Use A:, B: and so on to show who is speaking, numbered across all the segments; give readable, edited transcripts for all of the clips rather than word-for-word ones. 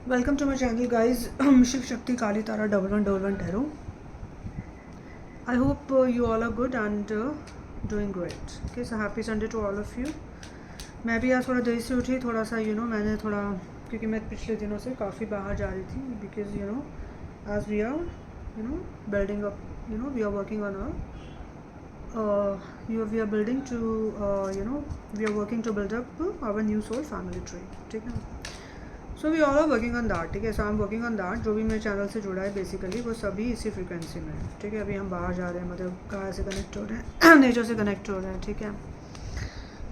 A: Welcome to my channel, guys. Shiv Shakti Kali Tara 1111 Tarot. I hope you all are good and doing great. Okay, so happy Sunday to all of you. मैं भी आज थोड़ा देर से उठी, थोड़ा सा मैंने थोड़ा, क्योंकि मैं पिछले दिनों से काफ़ी बाहर जा रही थी, because as we are building up, we are working on we are building to we are working to build up our new soul family tree. ठीक है, so we all are working on that. ठीक है, so I am working on that. जो भी मेरे channel से जुड़ा है बेसिकली वो सभी इसी फ्रीक्वेंसी में है. ठीक है, अभी हम बाहर जा रहे हैं, मतलब गाय से कनेक्ट हो रहे हैं, नेचर से कनेक्ट हो रहे हैं. ठीक है,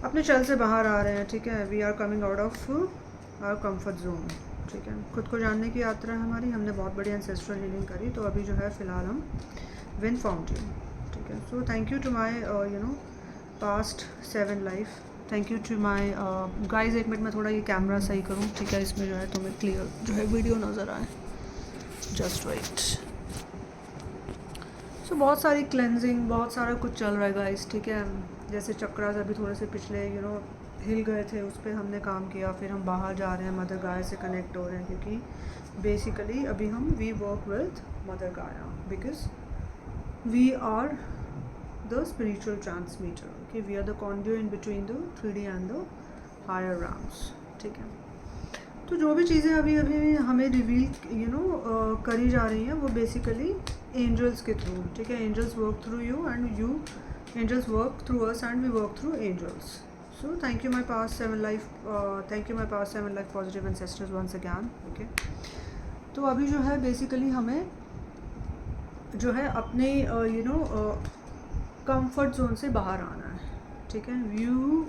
A: अपने चल से बाहर आ रहे हैं. ठीक है, we are coming out of our comfort zone. ठीक है, खुद को जानने की यात्रा है हमारी. हमने बहुत बड़ी एंसेस्ट्रल हीलिंग करी, तो अभी जो है फ़िलहाल हम विन फाउंटेन. ठीक है, so thank you to my past 7 life. Thank you to my guys. एक मिनट में थोड़ा ये कैमरा सही करूँ. ठीक है, इसमें जो है तुम्हें क्लियर जो है वीडियो नज़र आए. Just wait. सो बहुत सारी क्लेंजिंग, बहुत सारा कुछ चल रहा है गाइज. ठीक है, जैसे चक्रास अभी थोड़े से पिछले हिल गए थे, उस पर हमने काम किया. फिर हम बाहर जा रहे हैं, मदर गाय से कनेक्ट हो रहे हैं, क्योंकि बेसिकली अभी हम we work with mother Gaia, because we are the spiritual transmitter. Okay, we are the conduit in between the 3D and the higher realms. ठीक है, तो जो भी चीज़ें अभी अभी हमें रिवील करी जा रही हैं वो बेसिकली एंजल्स के थ्रू. ठीक है, angels work through you and you angels work through us and we work through angels. So thank you my past 7 life, thank you my past 7 life positive ancestors once again. Okay, तो अभी जो है basically हमें जो है अपने comfort zone से बाहर आना है. ठीक है, you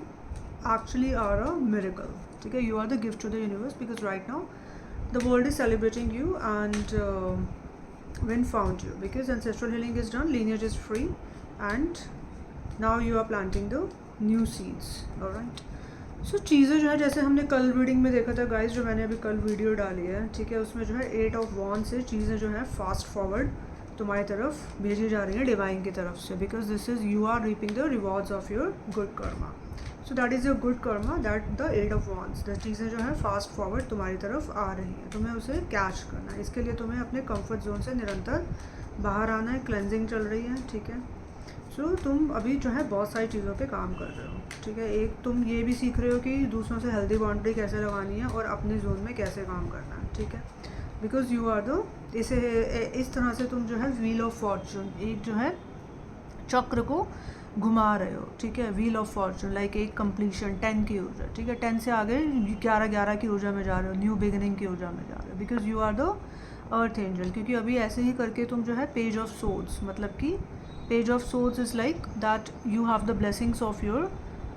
A: actually are a miracle. ठीक है, you are the gift to the universe, because right now the world is celebrating you and win found you, because ancestral healing is done, lineage is free and now you are planting the new seeds. Alright, so चीज़ें जो है जैसे हमने कल reading में देखा था guys, जो मैंने अभी कल वीडियो डाली है. ठीक है, उसमें जो है 8 ऑफ वॉन्ड से चीज़ें जो है फास्ट फॉरवर्ड तुम्हारी तरफ भेजी जा रही है डिवाइन की तरफ से, because this is you are reaping the rewards of your good karma. So that is your good karma, that the 8 of wands, the चीज़ें जो है फास्ट फॉरवर्ड तुम्हारी तरफ आ रही हैं. तुम्हें उसे कैच करना है. इसके लिए तुम्हें अपने कंफर्ट जोन से निरंतर बाहर आना है. क्लेंजिंग चल रही है. ठीक है, सो तुम अभी जो है बहुत सारी चीज़ों पे काम कर रहे हो. ठीक है, एक तुम ये भी सीख रहे हो कि दूसरों से हेल्दी बाउंड्री कैसे लगानी है और अपने जोन में कैसे काम करना है. ठीक है, बिकॉज यू आर द इस तरह से तुम जो है व्हील ऑफ फॉर्चून, एक जो है चक्र को घुमा रहे हो. ठीक है, व्हील ऑफ फॉर्चून लाइक एक कंप्लीशन 10 की ऊर्जा. ठीक है, 10 से आगे 11 की ऊर्जा में जा रहे हो, न्यू बिगिनिंग की ऊर्जा में जा रहे हो, because you are the earth angel. क्योंकि अभी ऐसे ही करके तुम जो है पेज ऑफ सोर्ड्स, मतलब कि page of swords is like that you have the blessings of your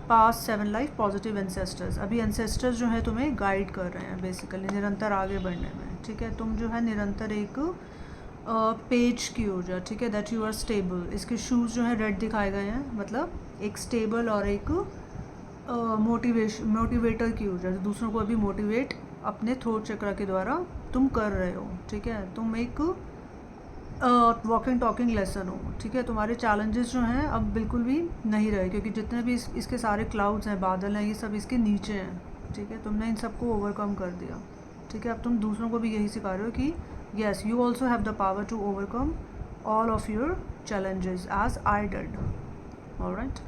A: past 7 life positive ancestors. अभी एंसेस्टर्स जो है तुम्हें गाइड कर रहे हैं बेसिकली निरंतर आगे बढ़ने में. ठीक है, तुम जो है निरंतर एक पेज की ऊर्जा. ठीक है, दैट यू आर स्टेबल. इसके शूज़ जो है रेड दिखाए गए हैं, मतलब एक स्टेबल और एक मोटिवेटर की ऊर्जा. दूसरों को अभी मोटिवेट अपने थ्रोट चक्र के द्वारा तुम कर रहे हो. ठीक है, तुम एक वॉकिंग टॉकिंग लेसन हो. ठीक है, तुम्हारे चैलेंजेस जो हैं अब बिल्कुल भी नहीं रहे, क्योंकि जितने भी इसके सारे क्लाउड्स हैं, बादल हैं, ये सब इसके नीचे हैं. ठीक है, तुमने इन सबको ओवरकम कर दिया. ठीक है, अब तुम दूसरों को भी यही सिखा रहे हो कि yes, you also have the power to overcome all of your challenges as I did. Alright,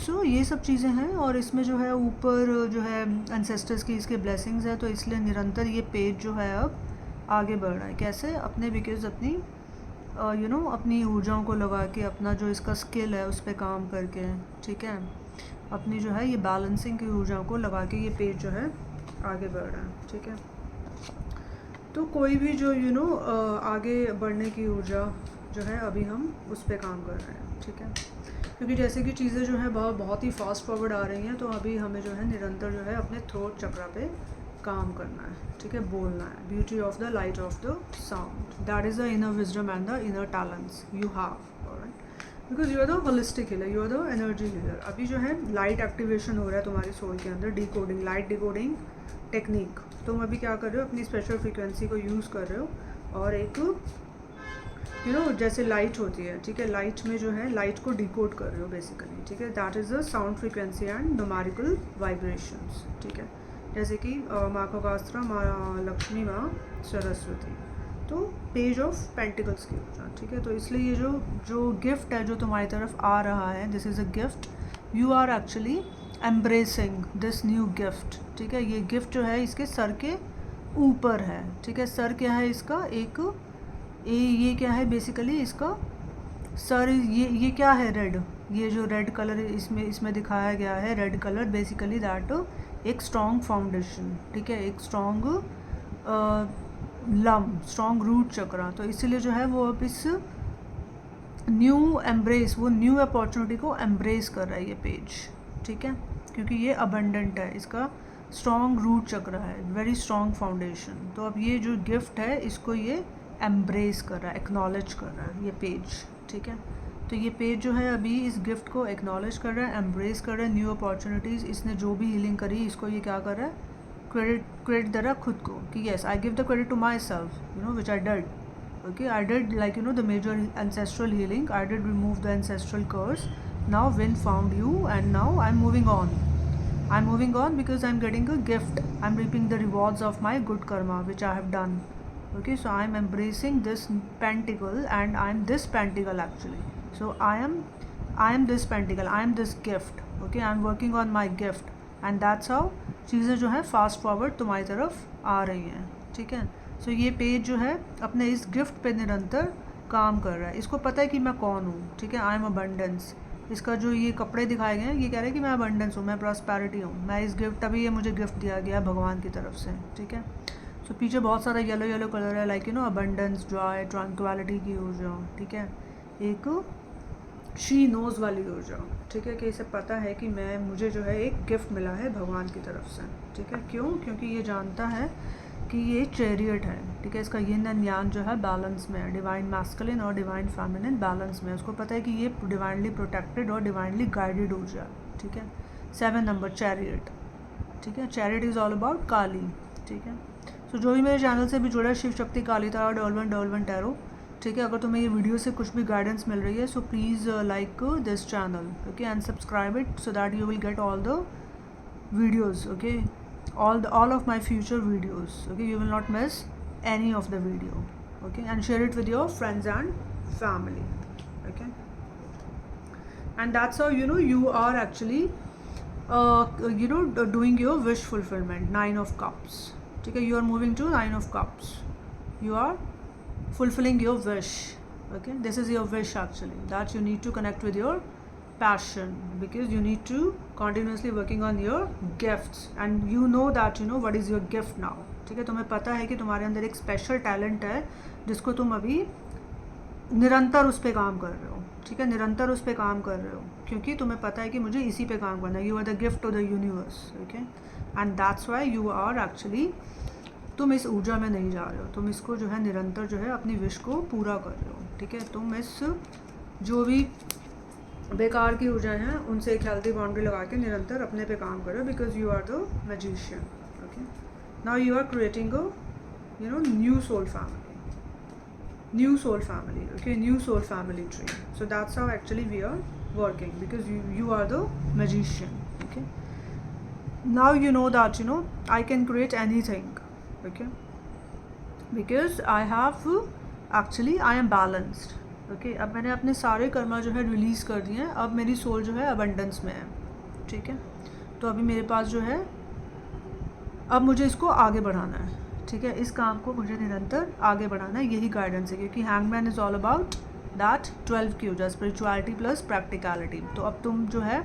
A: so ये सब चीज़ें हैं. और इसमें जो है ऊपर जो है एंसेस्टर्स की इसके ब्लेसिंग्स है, तो इसलिए निरंतर ये पेज जो है अब आगे बढ़ रहा है. कैसे? अपने बिकॉज अपनी अपनी ऊर्जाओं को लगा के, अपना जो इसका स्किल है उस पर काम करके. ठीक है, अपनी जो है ये बैलेंसिंग की ऊर्जाओं को लगा के ये पेज जो है आगे बढ़ रहा है. ठीक है, तो कोई भी जो आगे बढ़ने की ऊर्जा जो है अभी हम उस पर काम कर रहे हैं. ठीक है, क्योंकि जैसे कि चीज़ें जो है बहुत ही फास्ट फॉरवर्ड आ रही हैं, तो अभी हमें जो है निरंतर जो है अपने थ्रोट चक्रा पे काम करना है. ठीक है, बोलना है. Beauty of the light of the sound, that is the inner wisdom and the inner talents you have. Alright, because you are the holistic healer, you are the energy healer. अभी जो है लाइट एक्टिवेशन हो रहा है तुम्हारी soul के अंदर, decoding, light decoding technique. तुम अभी क्या कर रहे हो? अपनी स्पेशल फ्रीक्वेंसी को यूज़ कर रहे हो और एक जैसे लाइट होती है. ठीक है, लाइट में जो है लाइट को डिकोड कर रहे हो बेसिकली. ठीक है, that is the sound frequency and numerical vibrations. ठीक है, जैसे कि माँ खगास्त्रा, माँ लक्ष्मी, माँ सरस्वती। तो पेज ऑफ पेंटिकल्स की ऊर्जा, ठीक है। तो इसलिए ये जो गिफ्ट है जो तुम्हारी तरफ आ रहा है, this is a gift, you are actually embracing this new gift, ठीक है। ये गिफ्ट जो है इसके सर के ऊपर है, ठीक है। सर क्या है इसका, एक ये क्या है बेसिकली इसका सर, ये क्या है, रेड, ये जो रेड कलर इसमें दिखाया गया है, रेड कलर बेसिकली दैट एक स्ट्रॉन्ग फाउंडेशन, ठीक है, एक स्ट्रॉन्ग लम, स्ट्रॉन्ग रूट चक्रा। तो इसीलिए जो है वो अब इस न्यू एम्ब्रेस, वो न्यू अपॉर्चुनिटी को एम्ब्रेस कर रहा है ये पेज, ठीक है, क्योंकि ये अबंडेंट है, इसका स्ट्रॉन्ग रूट चक्र है, वेरी स्ट्रॉन्ग फाउंडेशन। तो अब ये जो गिफ्ट है इसको ये एम्ब्रेस कर रहा है, एक्नॉलेज कर रहा है ये पेज, ठीक है। तो ये पेज जो है अभी इस गिफ्ट को एक्नॉलेज कर रहा है, एम्ब्रेस कर रहा है न्यू अपॉर्चुनिटीज़। इसने जो भी हीलिंग करी इसको ये क्या कर रहा है, क्रेडिट दे रहा है खुद को कि yes I give the credit to myself, you know, which I did, okay, I did, like, you know, the major ancestral healing, I did remove the ancestral curse, now wind found you and now I'm moving on because I'm getting a gift, I'm reaping the rewards of my good karma which I have done, okay. So I'm embracing this pentacle and I'm this pentacle actually, so I am this pentacle, I am this gift, okay. I'm working on my gift and that's how चीज़ें जो है fast forward तुम्हारी तरफ आ रही हैं, ठीक है। सो ये पेज जो है अपने इस गिफ्ट पे निरंतर काम कर रहा है, इसको पता है कि मैं कौन हूँ, ठीक है। आई एम अबंडेंस, इसका जो ये कपड़े दिखाए गए हैं ये कह रहे हैं कि मैं अबंडेंस हूँ, मैं प्रॉस्पेरिटी हूँ, मैं इस गिफ्ट, तभी ये मुझे गिफ्ट दिया गया भगवान की तरफ से, ठीक है। सो पीछे बहुत सारा येलो कलर है, like, you know, abundance, joy, tranquility की ऊर्जा, ठीक है, एक शी नोज़ वाली ऊर्जा, ठीक है, कि इसे पता है कि मुझे जो है एक गिफ्ट मिला है भगवान की तरफ से, ठीक है। क्यों? क्योंकि ये जानता है कि ये चैरियट है, ठीक है, इसका यिन एंड यांग जो है बैलेंस में है, डिवाइन मैस्कुलिन और डिवाइन फेमिनिन बैलेंस में है। उसको पता है कि ये डिवाइनली प्रोटेक्टेड और डिवाइनली गाइडेड ऊर्जा, ठीक है। 7 नंबर चैरियट, ठीक है, चैरियट इज़ ऑल अबाउट काली, ठीक है। सो जो भी मेरे चैनल से भी जुड़ा है, शिव शक्ति, काली तारा, डॉल्वन टैरो, ठीक है। अगर तुम्हें ये वीडियो से कुछ भी गाइडेंस मिल रही है, so please like this channel, okay, and subscribe it so that you will get all the videos, okay, all of my future videos, okay. You will not miss any of the video, okay, and share it with your friends and family, okay. And that's how, you know, you are actually you know, doing your wish fulfillment. 9 of cups, okay, you are moving to 9 of cups, you are fulfilling your wish, okay. This is your wish actually, that you need to connect with your passion because you need to continuously working on your gifts and you know that, you know, what is your gift now, ठीक है। तुम्हें पता है कि तुम्हारे अंदर एक special talent है जिसको तुम अभी निरंतर उस पर काम कर रहे हो, ठीक है, निरंतर उस पर काम कर रहे हो क्योंकि तुम्हें पता है कि मुझे इसी पे काम करना है। You are the gift to the universe, okay, and that's why you are actually, तुम इस ऊर्जा में नहीं जा रहे हो, तुम इसको जो है निरंतर जो है अपनी विश को पूरा कर रहे हो, ठीक है। तुम इस जो भी बेकार की ऊर्जाएं हैं उनसे एक हेल्दी बाउंड्री लगा के निरंतर अपने पे काम करो because you are the magician, okay. Now you are creating a, you know, new soul family, okay, new soul family tree. So that's how actually we are working because you are the magician, okay. Now you know that, you know, I can create anything, okay, because I have actually I am balanced, okay. अब मैंने अपने सारे कर्मा जो है release कर दिए हैं, अब मेरी सोल जो है अबंडेंस में है, ठीक है। तो अभी मेरे पास जो है, अब मुझे इसको आगे बढ़ाना है, ठीक है, इस काम को मुझे निरंतर आगे बढ़ाना है, यही गाइडेंस है क्योंकि hangman is all about that 12 की ऊर्जा, स्पिरिचुअलिटी प्लस प्रैक्टिकलिटी। तो अब तुम जो है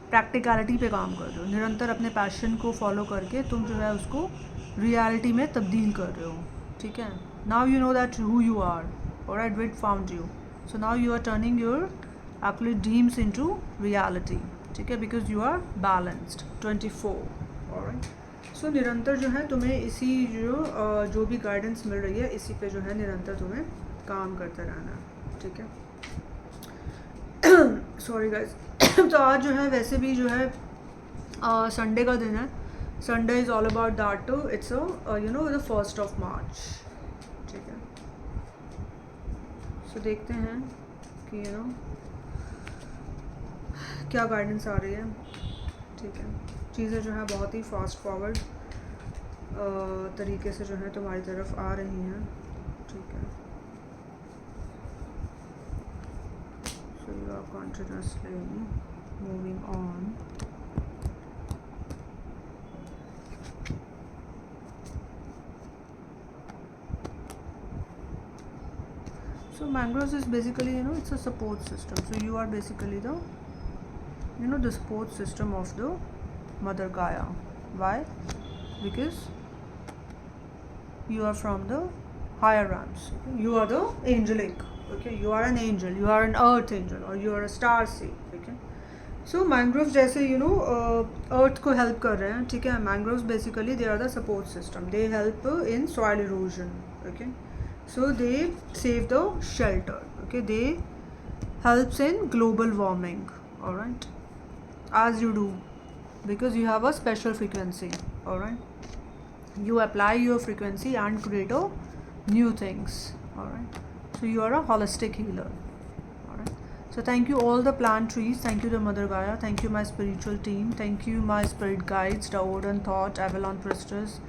A: प्रैक्टिकलिटी पे काम कर रहे हो, निरंतर अपने पैशन को फॉलो करके तुम जो है उसको रियलिटी में तब्दील कर रहे हो, ठीक है। Now you know that who you are, alright, with found you, so now you are turning your actually dreams into reality, ठीक है, because you are balanced 24, alright। so निरंतर जो है तुम्हें इसी जो भी गाइडेंस मिल रही है इसी पे जो है निरंतर तुम्हें काम करते रहना है, ठीक है। Sorry guys. तो आज जो है वैसे भी जो है संडे का दिन है, Sunday is all about that too, it's you know the 1st of March, ठीक है। तो देखते हैं कि यू नो क्या गाइडेंस आ रही है, ठीक है। चीज़ें जो है बहुत ही फास्ट फॉरवर्ड तरीके से जो है तुम्हारी तरफ आ रही हैं, ठीक है. So you are continuously moving on. So mangroves is basically, it's a support system. So you are basically the, the support system of the Mother Gaia. Why? Because you are from the higher realms. Okay? You are the angelic. Okay, you are an angel. You are an earth angel, or you are a star seed. Okay. So mangroves जैसे earth को help कर रहे हैं, ठीक है. Mangroves basically they are the support system. They help in soil erosion. Okay. So they save the shelter. Okay. They helps in global warming. All right. As you do, because you have a special frequency. All right. You apply your frequency and create a new things. All right. So you are a holistic healer. All right. So thank you all the plant trees. Thank you the Mother Gaia. Thank you my spiritual team. Thank you my spirit guides, the Odin Thought, Avalon Priestess,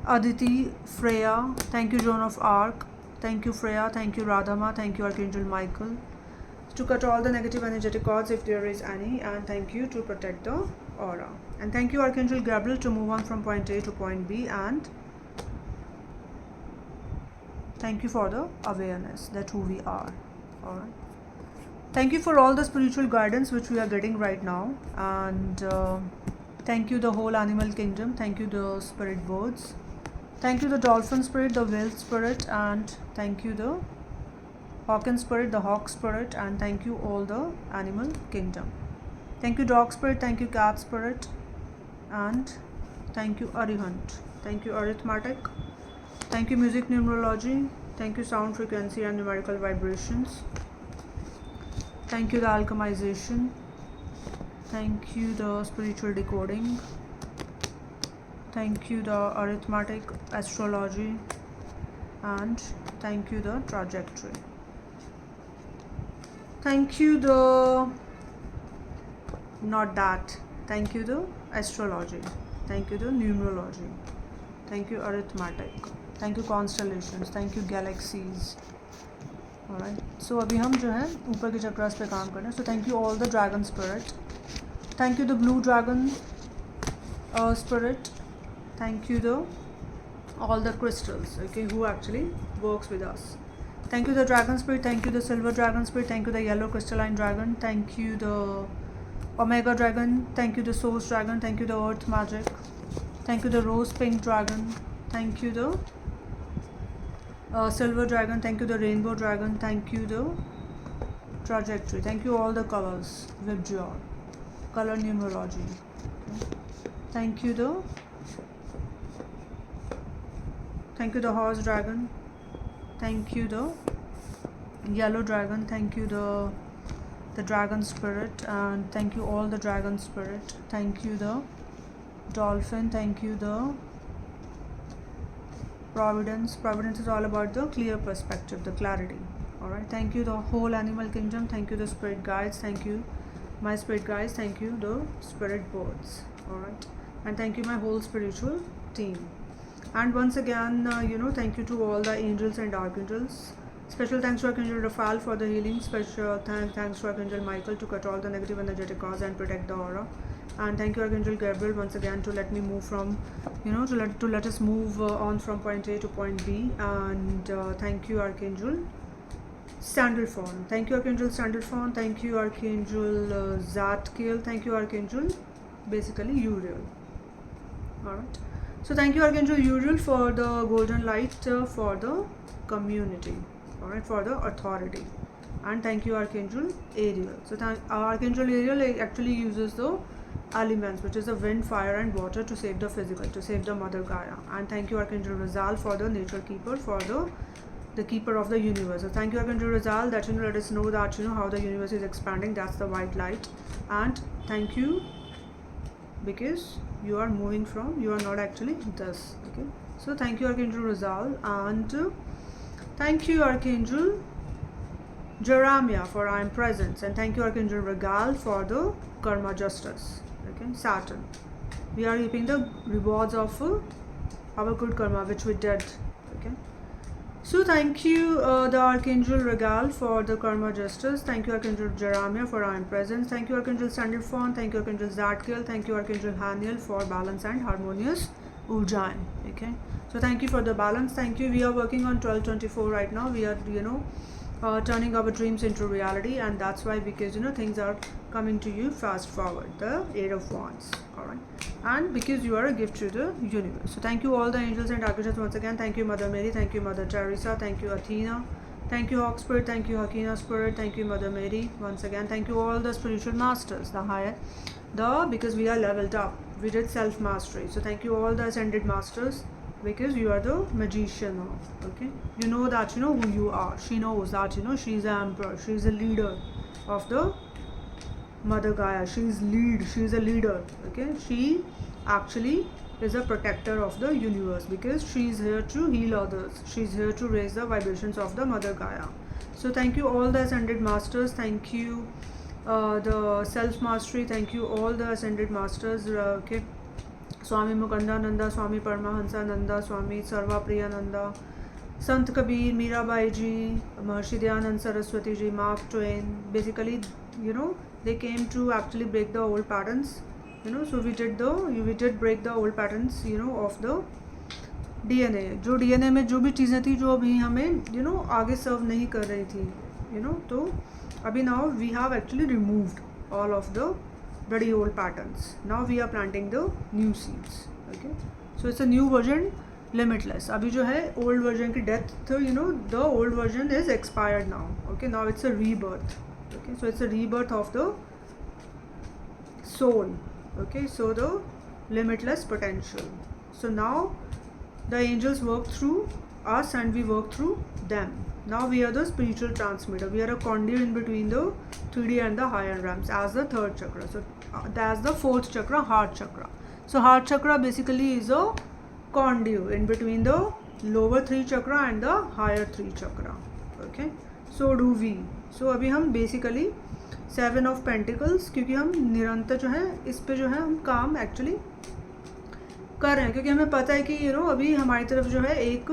A: Aditi, Freya. Thank you Joan of Arc. Thank you Freya. Thank you Radhama. Thank you Archangel Michael, to cut all the negative energetic cords if there is any, and thank you to protect the aura, and thank you Archangel Gabriel to move on from point A to point B, and thank you for the awareness that who we are. All right. Thank you for all the spiritual guidance which we are getting right now, and thank you the whole animal kingdom. Thank you the spirit birds. Thank you the dolphin spirit, the whale spirit, and thank you the Hawken spirit, the hawk spirit, and thank you all the animal kingdom. Thank you dog spirit, thank you cat spirit, and thank you Arihant. Thank you arithmetic. Thank you music numerology. Thank you sound frequency and numerical vibrations. Thank you the alchemization. Thank you the spiritual decoding. Thank you the arithmetic, astrology, and thank you the trajectory. Thank you the not that. Thank you the astrology. Thank you the numerology. Thank you arithmetic. Thank you constellations. Thank you galaxies. Alright. So अभी हम जो है ऊपर के चक्रास पे काम कर रहे हैं. So thank you all the dragon spirit. Thank you the blue dragon spirit. Thank you the all the crystals. Okay, who actually works with us. Thank you the dragon spirit. Thank you the silver dragon spirit. Thank you the yellow crystalline dragon. Thank you the omega dragon. Thank you the source dragon. Thank you the earth magic. Thank you the rose pink dragon. Thank you the silver dragon. Thank you the rainbow dragon. Thank you the trajectory. Thank you all the colors. Vibgyor, color numerology. Thank you the horse dragon. Thank you the yellow dragon. Thank you the dragon spirit, and thank you all the dragon spirit. Thank you the dolphin. Thank you the providence. Providence is all about the clear perspective, the clarity. All right. Thank you the whole animal kingdom. Thank you the spirit guides. Thank you my spirit guides. Thank you the spirit birds. All right. And thank you my whole spiritual team. And once again, thank you to all the angels and archangels. Special thanks to Archangel Raphael for the healing. Special thanks to Archangel Michael to cut all the negative energetic cause and protect the aura. And thank you Archangel Gabriel once again to let me move from, to let us move on from point A to point B. And thank you Archangel Sandalphon. Thank you Archangel Sandalphon. Thank you Archangel Zadkiel. Thank you Archangel basically Uriel. Alright. So thank you Archangel Uriel for the golden light for the community, alright, for the authority. And thank you Archangel Ariel. So Archangel Ariel actually uses the elements, which is the wind, fire and water, to save the physical, to save the Mother Gaia. And thank you Archangel Rizal for the nature keeper, for the keeper of the universe. So thank you Archangel Rizal that let us know that how the universe is expanding. That's the white light. And thank you because you are moving from, you are not actually this. Okay, so thank you Archangel Rizal, and thank you Archangel Jeremiah for I am presence, and thank you Archangel Regal for the karma justice. Okay, Saturn, we are reaping the rewards of our good karma which we did. Okay, so thank you the Archangel Regal for the karma justice. Thank you Archangel Jeremiah for our presence. Thank you Archangel Sandalphon. Thank you Archangel Zadkiel. Thank you Archangel Haniel for balance and harmonious Urjain. Okay, so thank you for the balance. Thank you. We are working on 1224 right now. We are turning our dreams into reality, and that's why, because things are coming to you fast forward. The Eight of Wands. All right, and because you are a gift to the universe. So thank you all the angels and archangels once again. Thank you Mother Mary. Thank you Mother Teresa. Thank you Athena. Thank you Hawk Spirit. Thank you Hakina Spirit. Thank you Mother Mary once again. Thank you all the spiritual masters, the higher, because we are leveled up. We did self mastery. So thank you all the ascended masters, because you are the magician now. Okay, you know that who you are. She knows that she is an emperor. She is a leader of the Mother Gaia. She is a leader. Okay, she actually is a protector of the universe, because she is here to heal others. She is here to raise the vibrations of the Mother Gaia. So thank you all the ascended masters. Thank you the self mastery. Thank you all the ascended masters. Okay, Swami Mukandananda, Swami Paramahansananda, Swami Sarvapriyananda, Sant Kabir, Mirabai ji, Maharshi Dayanand Saraswati ji, Mark Twain. Basically, they came to actually break the old patterns. So we did break the old patterns, of the DNA. जो DNA में जो भी चीज़ें थी जो अभी हमें आगे सर्व नहीं कर रही थी, तो अभी now we have actually removed all of the very old patterns. Now we are planting the new seeds. Okay, so it's a new version, limitless. अभी जो है old version की death, the old version is expired now. Okay, now it's a rebirth. Okay, so it's a rebirth of the soul. Okay, so the limitless potential. So now the angels work through us and we work through them. Now we are the spiritual transmitter. We are a conduit in between the 3D and the higher realms as the third chakra. So that's the fourth chakra, heart chakra. So heart chakra basically is a conduit in between the lower 3 chakra and the higher 3 chakra. Okay, so do we. So अभी हम basically 7 of Pentacles, क्योंकि हम निरंतर जो है इस पे जो है हम काम एक्चुअली कर रहे हैं, क्योंकि हमें पता है कि अभी हमारी तरफ जो है एक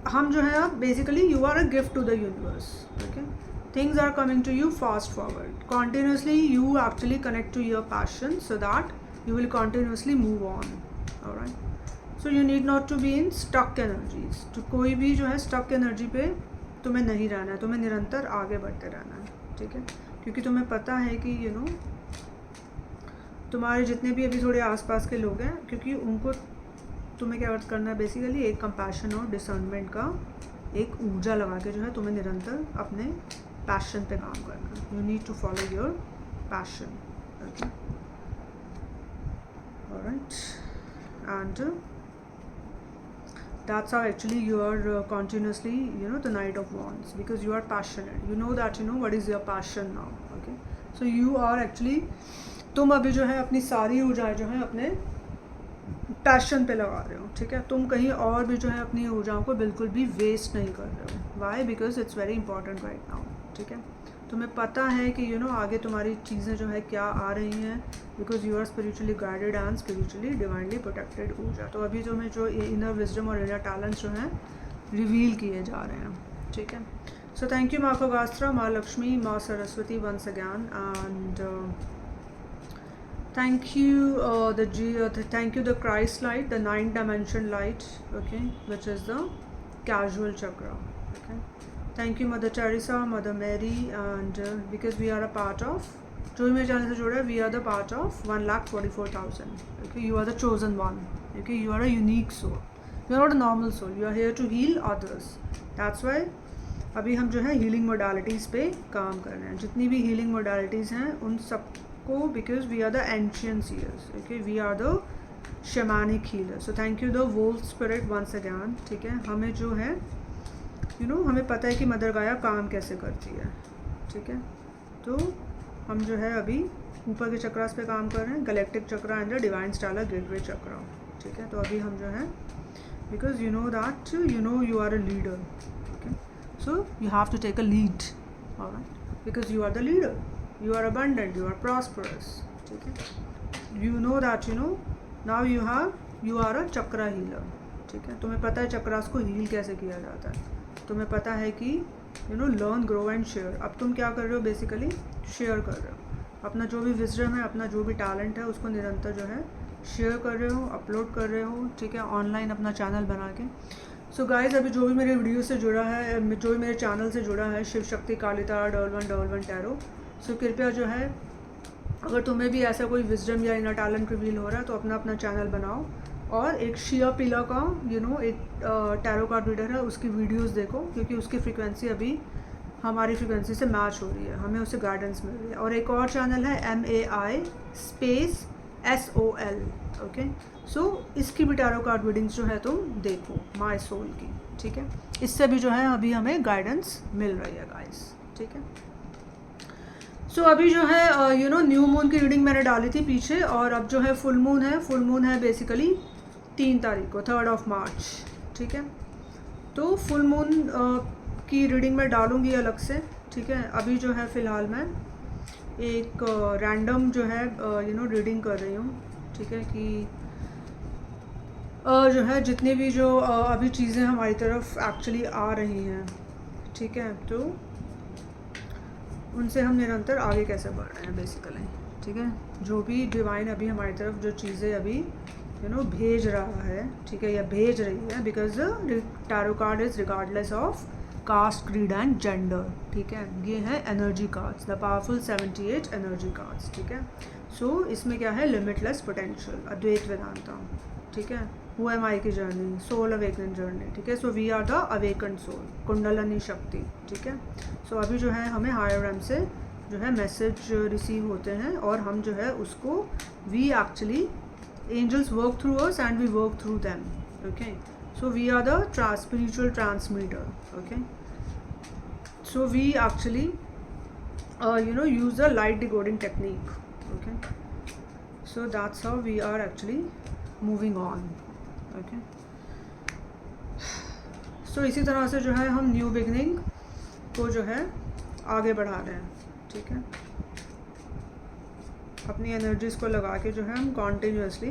A: हम जो है अब basically you are a gift to the universe. Okay, things are coming to you fast forward. Continuously you actually connect to your passion so that you will continuously move on. Alright, so you need not to be in stuck energies. तो कोई भी जो है stuck energy पे तुम्हें नहीं रहना है, तुम्हें निरंतर आगे बढ़ते रहना है. ठीक है, क्योंकि तुम्हें पता है कि तुम्हारे जितने भी अभी थोड़े आसपास के लोग हैं, क्योंकि उनको तुम्हें क्या करना है बेसिकली एक कंपैशन और डिसर्नमेंट का एक ऊर्जा लगा के जो है तुम्हें निरंतर अपने पैशन पे काम करना है. You need to follow your passion. Okay, alright, and that's how actually you are continuously the Knight of Wands, because you are passionate. You know that what is your passion now. Okay, so you are actually तुम अभी जो है अपनी सारी ऊर्जा जो है अपने पैशन पे लगा रहे हो. ठीक है, तुम कहीं और भी जो है अपनी ऊर्जाओं को बिल्कुल भी वेस्ट नहीं कर रहे हो. Why? Because it's very important right now. ठीक है, तुम्हें पता है कि आगे तुम्हारी चीज़ें जो है क्या आ रही हैं, because you are spiritually guided and spiritually divinely protected ऊर्जा. तो अभी तुम्हें जो इनर विजडम और इनर टैलेंट्स जो हैं रिवील किए जा रहे हैं. ठीक है, सो थैंक यू माँ खगास्त्रा, माँ लक्ष्मी, माँ Saraswati once again, and thank you thank you the Christ light, the 9th dimension light. Okay, which is the casual chakra. Okay, thank you Mother Teresa, Mother Mary, and because we are a part of, जो भी मेरे channel से जुड़ा है, we are the part of 1,44,000. Okay, you are the chosen one. Okay, you are a unique soul. You are not a normal soul. You are here to heal others. That's why अभी हम जो है healing modalities पे काम कर रहे हैं. जितनी भी हीलिंग मोडालिटीज़ हैं उन सब को, because we are the ancient seers. Okay, we are the shamanic healer. So thank you the wolf spirit once again. ठीक है, हमें जो है हमें पता है कि मदर गाया काम कैसे करती है. ठीक है, तो हम जो है अभी ऊपर के चक्रास पे काम कर रहे हैं, galactic chakra and the divine styler gateway chakra. ठीक है, तो अभी हम जो है because that you are a leader. Okay, so you have to take a lead. Alright, because you are the leader. You are abundant, you are prosperous. Okay? You know that now you have you are a chakra healer, ठीक है। तुम्हें पता है चक्रास को heal कैसे किया जाता है, तुम्हें पता है कि you know learn grow and share. अब तुम क्या कर रहे हो, बेसिकली शेयर कर रहे हो अपना जो भी विजडम है, अपना जो भी टैलेंट है, उसको निरंतर जो है शेयर कर रहे हो, अपलोड कर रहे हो, ठीक है, ऑनलाइन अपना चैनल बना के। सो गाइज, अभी जो भी मेरे वीडियो से जुड़ा है, जो भी मेरे चैनल से जुड़ा है, Shiv Shakti Kalita doll 1 tarot, सो कृपया जो है अगर तुम्हें भी ऐसा कोई विजडम या इनर टैलेंट रिवील हो रहा है तो अपना अपना चैनल बनाओ और एक शिया पिला का एक टैरो कार्ड रीडर है उसकी वीडियोस देखो, क्योंकि उसकी फ्रीक्वेंसी अभी हमारी फ्रीक्वेंसी से मैच हो रही है, हमें उससे गाइडेंस मिल रही है। और एक और चैनल है MAI स्पेस SOL, ओके। सो इसकी भी टैरो कार्ड रीडिंग्स जो है तुम देखो, माय सोल की, ठीक है। इससे भी जो है अभी हमें गाइडेंस मिल रही है गाइस, ठीक है। सो अभी जो है न्यू मून की रीडिंग मैंने डाली थी पीछे, और अब जो है फुल मून है बेसिकली 3 तारीख को, 3 मार्च, ठीक है। तो फुल मून की रीडिंग मैं डालूँगी अलग से, ठीक है। अभी जो है फ़िलहाल मैं एक रैंडम जो है रीडिंग कर रही हूँ, ठीक है, कि जो है जितनी भी जो अभी चीज़ें हमारी तरफ एक्चुअली आ रही हैं, ठीक है, तो उनसे हम निरंतर आगे कैसे बढ़ रहे हैं बेसिकली, ठीक है। जो भी डिवाइन अभी हमारी तरफ जो चीज़ें अभी भेज रहा है, ठीक है, या भेज रही है, because tarot card is regardless of caste, creed and gender, ठीक है। ये हैं energy cards, the powerful 78 energy cards, ठीक है। सो इसमें क्या है, लिमिटलेस पोटेंशियल, अद्वैत वेदांता, ठीक है, हु एम आई की जर्नी, सोल अवेकन जर्नी, ठीक है। So we are the awaken soul, kundalini shakti, ठीक है। सो अभी जो है हमें हायर रैम से जो है मैसेज रिसीव होते हैं, और हम जो है उसको we actually angels work through us and we work through them, okay. So we are the spiritual transmitter, okay. So we actually use the light decoding technique, okay. So that's how we are actually moving on, okay. So इसी तरह से जो है हम new beginning को जो है आगे बढ़ा रहे हैं, ठीक है। अपनी एनर्जीज़ को लगा के जो है हम कॉन्टीन्यूसली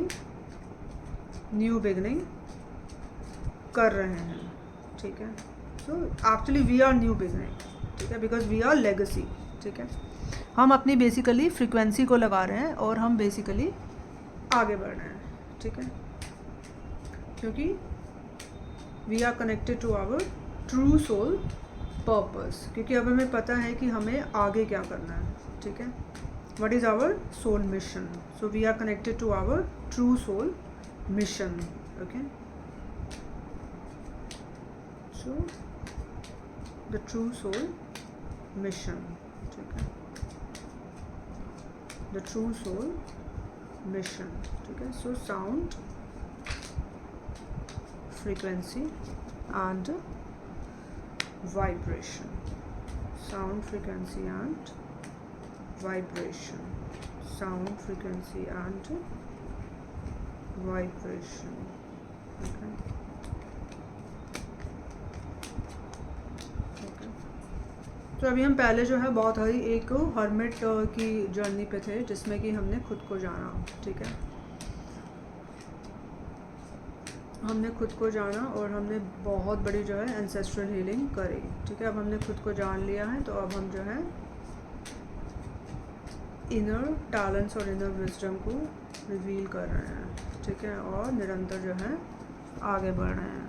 A: न्यू बिगनिंग कर रहे हैं, ठीक है। So actually we are new beginning, ठीक है, बिकॉज वी आर लेगेसी, ठीक है। हम अपनी बेसिकली फ्रीक्वेंसी को लगा रहे हैं और हम बेसिकली आगे बढ़ रहे हैं, ठीक है, क्योंकि we are connected to our true soul purpose, क्योंकि अब हमें पता है कि हमें आगे क्या करना है, ठीक है। What is our soul mission? So we are connected to our true soul mission, okay. So the true soul mission, okay. The true soul mission, okay. So sound, frequency and vibration, sound, frequency and vibration, sound, frequency and vibration, okay. Okay. तो अभी हम पहले जो है बहुत ही एक hermit की journey पे थे, जिसमें कि हमने खुद को जाना, ठीक है। हमने खुद को जाना और हमने बहुत बड़ी जो है एंसेस्ट्रल हीलिंग करी, ठीक है। अब हमने खुद को जान लिया है, तो अब हम जो है इनर टैलेंट्स और इनर विजडम को रिवील कर रहे हैं, ठीक है, और निरंतर जो है आगे बढ़ रहे हैं,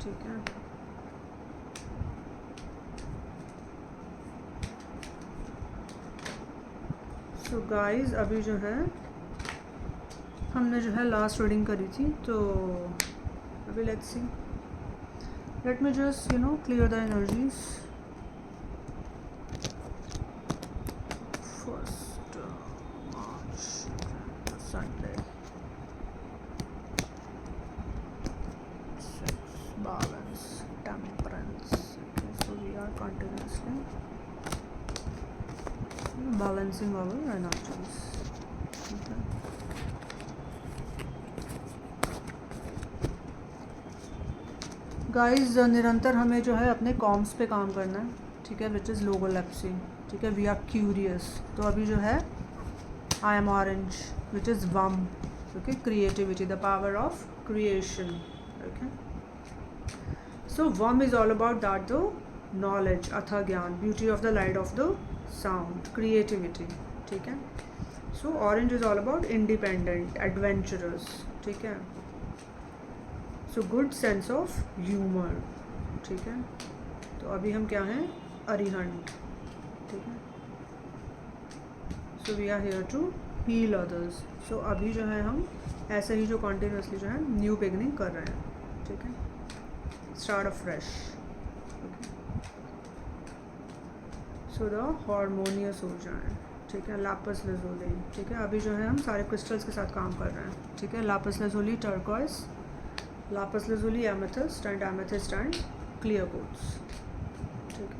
A: ठीक है। सो गाइस, अभी जो है हमने जो है लास्ट रीडिंग करी थी, तो अभी let's see, let me just clear the energies. Sunday, 6, balance, temperance, okay. So we are continuously balancing our energies, okay. Guys, निरंतर हमें जो है अपने कॉम्स पे काम करना है, ठीक है, विच इज़ लोगोलेप्सी, ठीक है। वी आर क्यूरियस, तो अभी जो है I am orange which is वम, Okay, creativity, the power of creation. Okay, so warm is all about that, the knowledge, atha gyan, beauty of the light of the sound, creativity. ठीक है. So orange is all about independent, adventurous. ठीक है. So good sense of humor. ठीक है. तो अभी हम क्या हैं, अरिहंत. ठीक है. So we are here to heal others. So अभी जो है हम ऐसे ही जो continuously जो है न्यू बिगनिंग कर रहे हैं. ठीक है. Start afresh. Okay. So the harmonious हो जाए. ठीक है. Lapis lazuli. ठीक है. अभी जो है हम सारे क्रिस्टल्स के साथ काम कर रहे हैं. ठीक है. Lapis lazuli, turquoise, lapis lazuli, amethyst and clear quartz. ठीक है.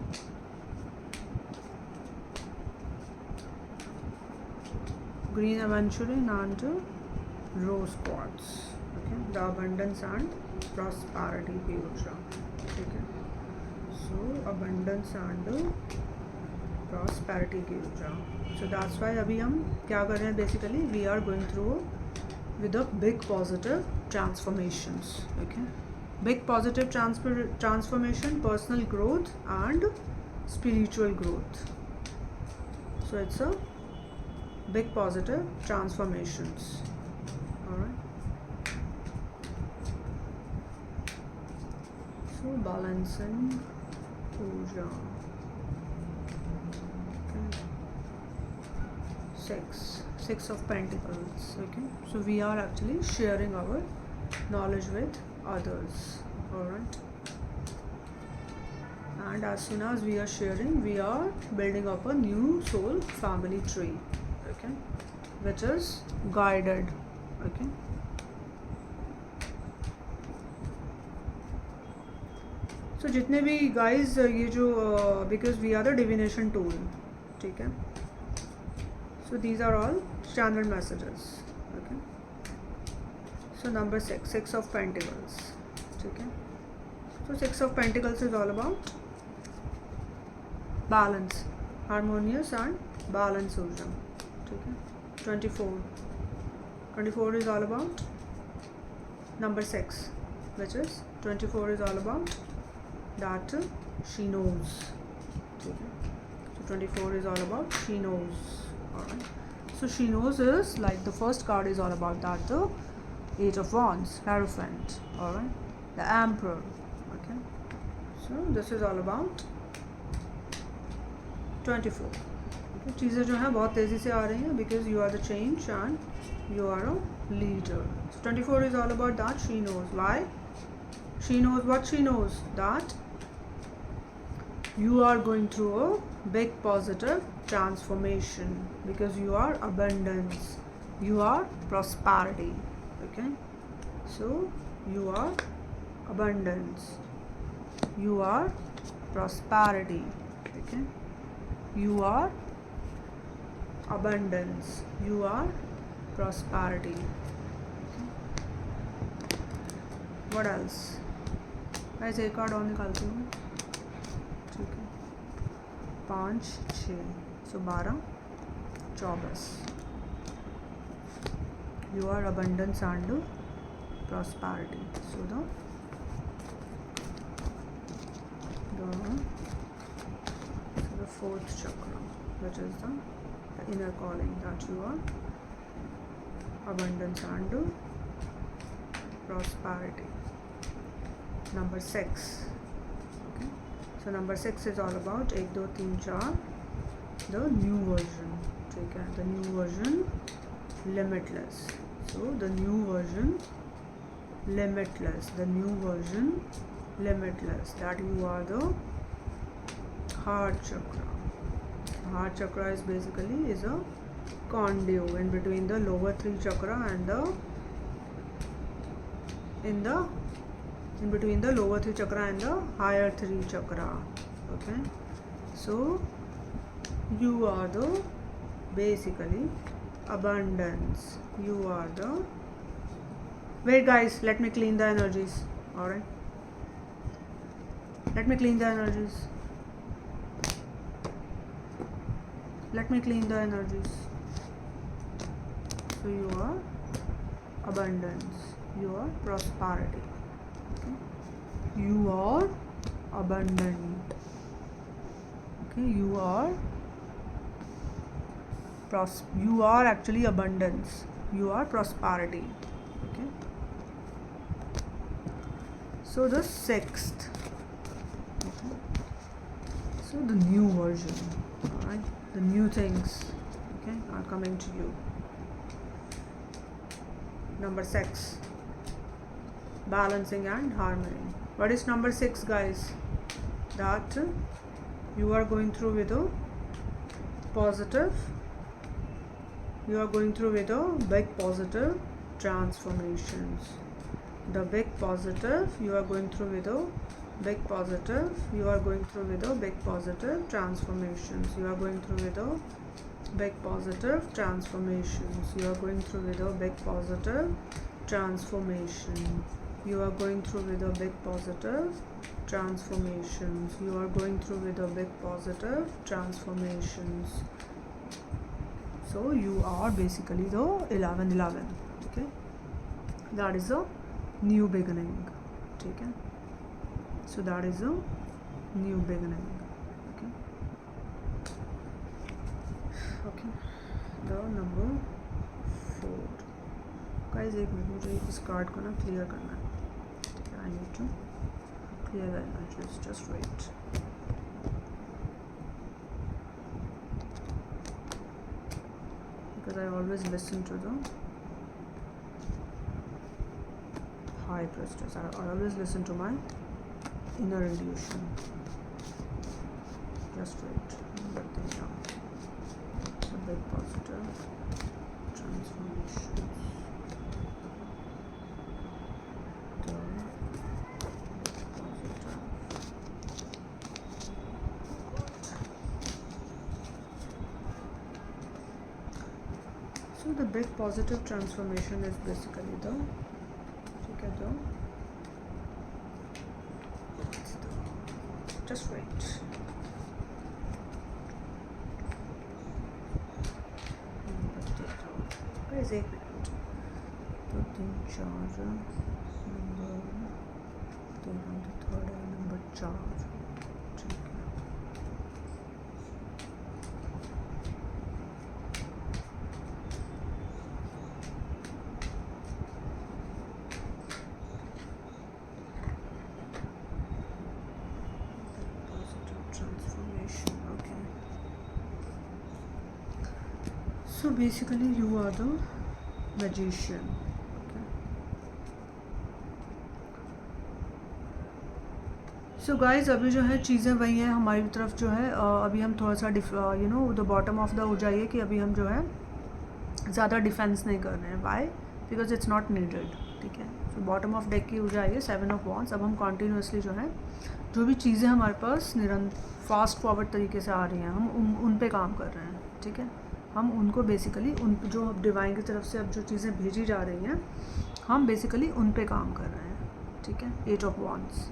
A: Green aventurine and rose quartz. Okay, the abundance and prosperity की ऊर्जा. ठीक है. So abundance and prosperity की ऊर्जा. So that's why अभी हम क्या कर रहे हैं, basically we are going through with a big positive transformations. Okay, big positive transformation, personal growth and spiritual growth. So it's a big positive transformations. Alright. So balancing puja. Okay. Six of Pentacles. Okay. So we are actually sharing our knowledge with others. Alright. And as soon as we are sharing, we are building up a new soul family tree. Okay, which is guided. Okay, so जितने भी guys ये जो because we are the divination tool. ठीक है. So these are all standard messages. Okay, so number 6 of Pentacles. ठीक है. So 6 of Pentacles is all about balance, harmonious and balance ऊर्जा. ठीक है. 24 is all about number 6, which is 24 is all about that she knows. ठीक है. So 24 is all about she knows. Alright. So she knows is like the first card is all about that, the Eight of Wands, Hierophant. Alright. The Emperor. Okay. So this is all about 24. चीज़ें जो हैं बहुत तेज़ी से आ रही हैं because you are the change and you are a leader. So 24 is all about that she knows. Why? She knows what she knows, that you are going through a big positive transformation because you are abundance, you are prosperity. Okay, so you are abundance, you are prosperity. Okay, you are abundance, you are prosperity. Okay. What else? ऐसे एक card और निकालती हूँ. ठीक है. 5 6 so 12 24. You are abundance and prosperity. So the fourth chakra, which is the inner calling, that you are abundance and prosperity. Number 6. Okay, so number 6 is all about 1 2 3 4, the new version. ठीक है. The new version, limitless. So the new version, limitless. The new version, limitless. That you are the heart chakra. Heart chakra is basically is a conduit in between the lower 3 chakra and in between the lower 3 chakra and the higher 3 chakra. Okay, so you are the basically abundance. You are the, wait guys, let me clean the energies. Alright, let me clean the energies. Let me clean the energies. So you are abundance, you are prosperity. Okay? You are abundant. Okay, you are actually abundance. You are prosperity. Okay. So the sixth. Okay. So the new version. Alright. The new things. Okay, are coming to you. Number 6. Balancing and harmony. What is number 6, guys? That you are going through with a positive. You are going through with a big positive transformations. The big positive, you are going through with a big positive. You are going through with a big positive transformations. You are going through with a big positive transformations. You are going through with a big positive transformation. You are going through with a big positive transformations. You are going through with a big positive transformations. So you are basically the 1111. Okay, that is a new beginning. Okay, so that is a new beginning. Okay, okay. The number 4. Guys एक minute, मुझे इस card को ना clear करना है. I need to clear the images. Just wait. Because I always listen to the High Priestess. I always listen to my inner intuition. Just wait. Let them down. A big positive transformation. So the big positive transformation is basically the just wait. Guys, एक minute. तो 3 4 number 3 number 4. So basically you are the magician. Okay. So guys, अभी जो है चीज़ें वही हैं हमारी तरफ जो है. अभी हम थोड़ा सा द बॉटम ऑफ द हो जाइए कि अभी हम जो है ज़्यादा डिफेंस नहीं कर रहे हैं. Why? Because it's not needed. ठीक है. तो बॉटम ऑफ डेक की हो जाइए 7 ऑफ वॉन्ड्स. अब हम कॉन्टीन्यूसली जो है जो भी चीज़ें हमारे पास फास्ट फॉरवर्ड तरीके से आ रही हैं हम उन पे काम कर रहे हैं. ठीक है. हम उनको बेसिकली उन जो डिवाइन की तरफ से अब जो चीज़ें भेजी जा रही हैं हम बेसिकली उन पे काम कर रहे हैं. ठीक है. 8 ऑफ वॉन्ड्स.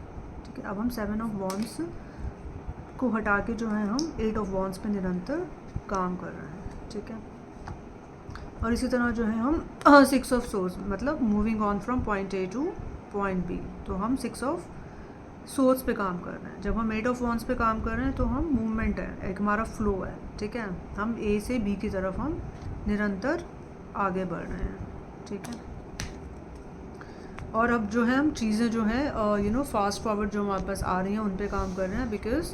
A: ठीक है. अब हम 7 ऑफ वॉन्ड्स को हटा के जो है हम 8 ऑफ वॉन्ड्स पे निरंतर काम कर रहे हैं. ठीक है. और इसी तरह जो है हम 6 ऑफ सोर्स मतलब moving on from point A to point B. तो हम 6 ऑफ सोर्स पे काम कर रहे हैं. जब हम 8 ऑफ वॉन्ड्स पे काम कर रहे हैं तो हम मूवमेंट है, एक हमारा फ्लो है. ठीक है. हम ए से बी की तरफ हम निरंतर आगे बढ़ रहे हैं. ठीक है. और अब जो है हम चीज़ें जो है फास्ट फॉरवर्ड जो हमारे पास आ रही हैं उन पे काम कर रहे हैं. Because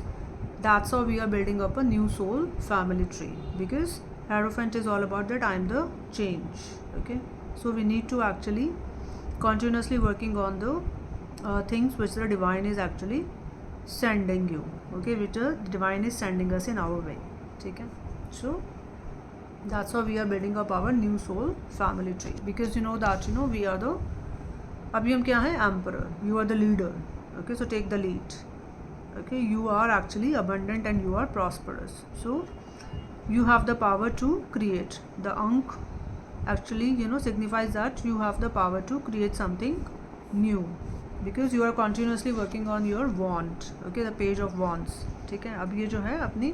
A: that's how we are building up a new soul family tree. Because Hierophant is all about that I am the change. Okay. So we need to actually continuously working on the things which the divine is actually sending you. Okay. Which the divine is sending us in our way. Okay. So that's how we are building up our new soul family tree. Because you know that we are the अभी हम क्या हैं emperor. You are the leader. Okay. So take the lead. Okay. You are actually abundant and you are prosperous. So you have the power to create. The Ankh actually signifies that you have the power to create something new because you are continuously working on your wand. Okay. The page of wands. ठीक है. अब ये जो है अपनी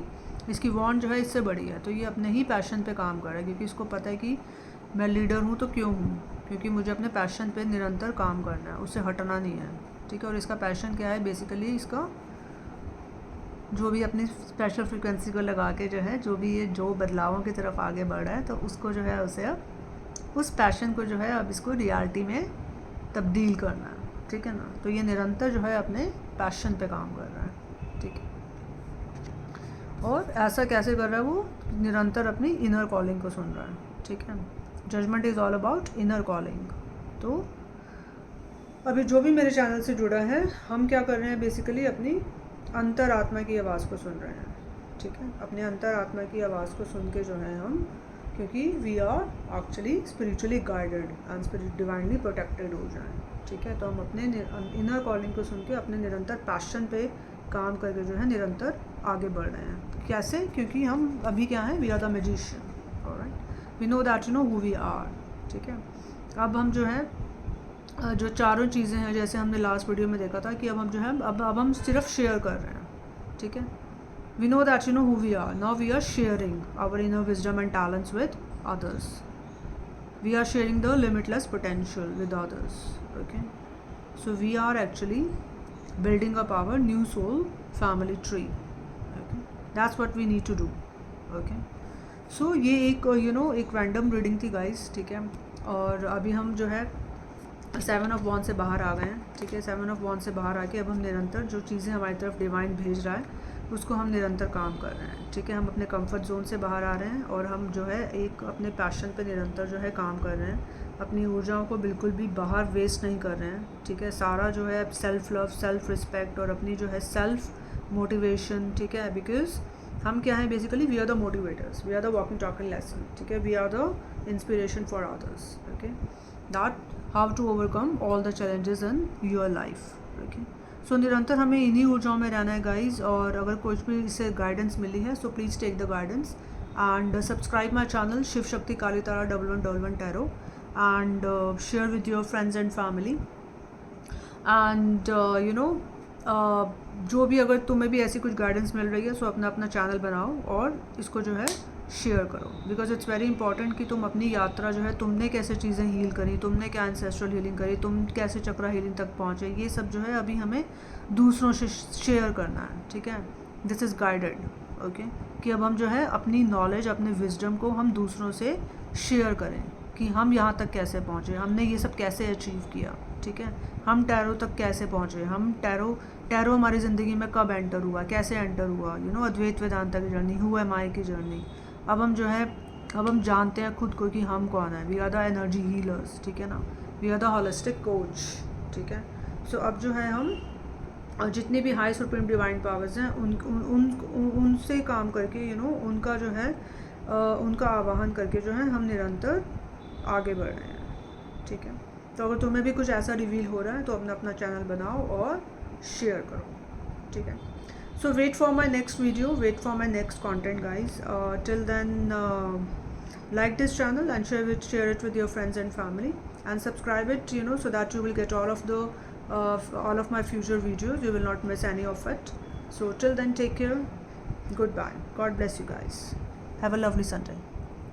A: इसकी वॉन्ड जो है इससे बड़ी है तो ये अपने ही पैशन पे काम कर रहा है क्योंकि इसको पता है कि मैं लीडर हूँ तो क्यों हूँ, क्योंकि मुझे अपने पैशन पे निरंतर काम करना है, उससे हटना नहीं है, ठीक है। और इसका पैशन क्या है बेसिकली, इसका जो भी अपनी स्पेशल फ्रिक्वेंसी को लगा के जो है जो भी ये जो बदलावों की तरफ आगे बढ़ रहा है, तो उसको जो है उसे अब उस पैशन को जो है अब इसको रियलिटी में तब्दील करना है, ठीक है ना। तो ये निरंतर जो है अपने पैशन पे काम कर रहा है, ठीक है। और ऐसा कैसे कर रहा है वो, निरंतर अपनी इनर कॉलिंग को सुन रहा है, ठीक है। Judgement is all about inner calling. तो अभी जो भी मेरे चैनल से जुड़ा है, हम क्या कर रहे हैं बेसिकली अपनी अंतर आत्मा की आवाज़ को सुन रहे हैं, ठीक है। अपने अंतर आत्मा की आवाज़ को सुन के जो है हम, क्योंकि we are actually spiritually guided and divinely protected हो जाएं, ठीक है। तो हम अपने इनर कॉलिंग को सुन के अपने निरंतर पैशन पे काम करके जो है निरंतर आगे बढ़ रहे हैं। कैसे? क्योंकि हम अभी क्या हैं, we are the magician, alright, we know that you know who we are, ठीक है। अब हम जो है जो चारों चीज़ें हैं, जैसे हमने लास्ट वीडियो में देखा था कि अब हम जो है अब हम सिर्फ शेयर कर रहे हैं, ठीक है। We know that you know who we are, now we are sharing our inner wisdom and talents with others, we are sharing the limitless potential with others, okay. So we are actually building up our new soul family tree, okay, that's what we need to do, okay. So ये एक एक random reading थी guys, ठीक है। और अभी हम जो है 7 ऑफ वॉन्ड से बाहर आ गए हैं, ठीक है। 7 ऑफ वॉन्ड से बाहर आके अब हम निरंतर जो चीज़ें हमारी तरफ डिवाइन भेज रहा है उसको हम निरंतर काम कर रहे हैं, ठीक है। हम अपने कंफर्ट जोन से बाहर आ रहे हैं और हम जो है एक अपने पैशन पे निरंतर जो है काम कर रहे हैं, अपनी ऊर्जाओं को बिल्कुल भी बाहर वेस्ट नहीं कर रहे हैं, ठीक है। सारा जो है सेल्फ लव, सेल्फ रिस्पेक्ट और अपनी जो है सेल्फ मोटिवेशन, ठीक है। बिकॉज हम क्या हैं basically, we are the motivators, we are the walking talking lesson, ठीक है। We are the inspiration for others, okay. That how to overcome all the challenges in your life, okay. So निरंतर हमें इन्हीं ऊर्जाओं में रहना है गाइज। और अगर कुछ भी इससे गाइडेंस मिली है so please take the guidance and subscribe my channel Shiv Shakti Kali Tara 1111 tarot and share with your friends and family and जो भी अगर तुम्हें भी ऐसी कुछ गाइडेंस मिल रही है सो अपना अपना चैनल बनाओ और इसको जो है शेयर करो, बिकॉज इट्स वेरी इंपॉर्टेंट कि तुम अपनी यात्रा जो है, तुमने कैसे चीज़ें हील करी, तुमने क्या एंसेस्ट्रल हीलिंग करी, तुम कैसे चक्रा हीलिंग तक पहुँचे, ये सब जो है अभी हमें दूसरों से शेयर करना है, ठीक है। दिस इज़ गाइडेड, ओके, कि अब हम जो है अपनी नॉलेज, अपने विजडम को हम दूसरों से शेयर करें कि हम यहाँ तक कैसे पहुँचे, हमने ये सब कैसे अचीव किया, ठीक है। हम टैरो तक कैसे पहुँचे, हम टैरो हमारी ज़िंदगी में कब एंटर हुआ, कैसे एंटर हुआ, अद्वैत वेदांता की जर्नी, हु एम आई की जर्नी। अब हम जो है अब हम जानते हैं खुद को कि हम कौन है, we are the energy healers, ठीक है ना, we are the holistic coach, ठीक है। सो अब जो है हम जितनी भी हाई सुप्रीम डिवाइन पावर्स हैं उनसे काम करके उनका जो है उनका आवाहन करके जो है हम निरंतर आगे बढ़ रहे हैं, ठीक है। तो अगर तुम्हें भी कुछ ऐसा रिवील हो रहा है तो अपना अपना चैनल बनाओ और शेयर करो, ठीक है। So wait for my next video, wait for my next content guys. Till then like this channel and share it with your friends and family and subscribe it, so that you will get all of my future videos. You will not miss any of it. So till then, take care, goodbye, God bless you guys, have a lovely Sunday.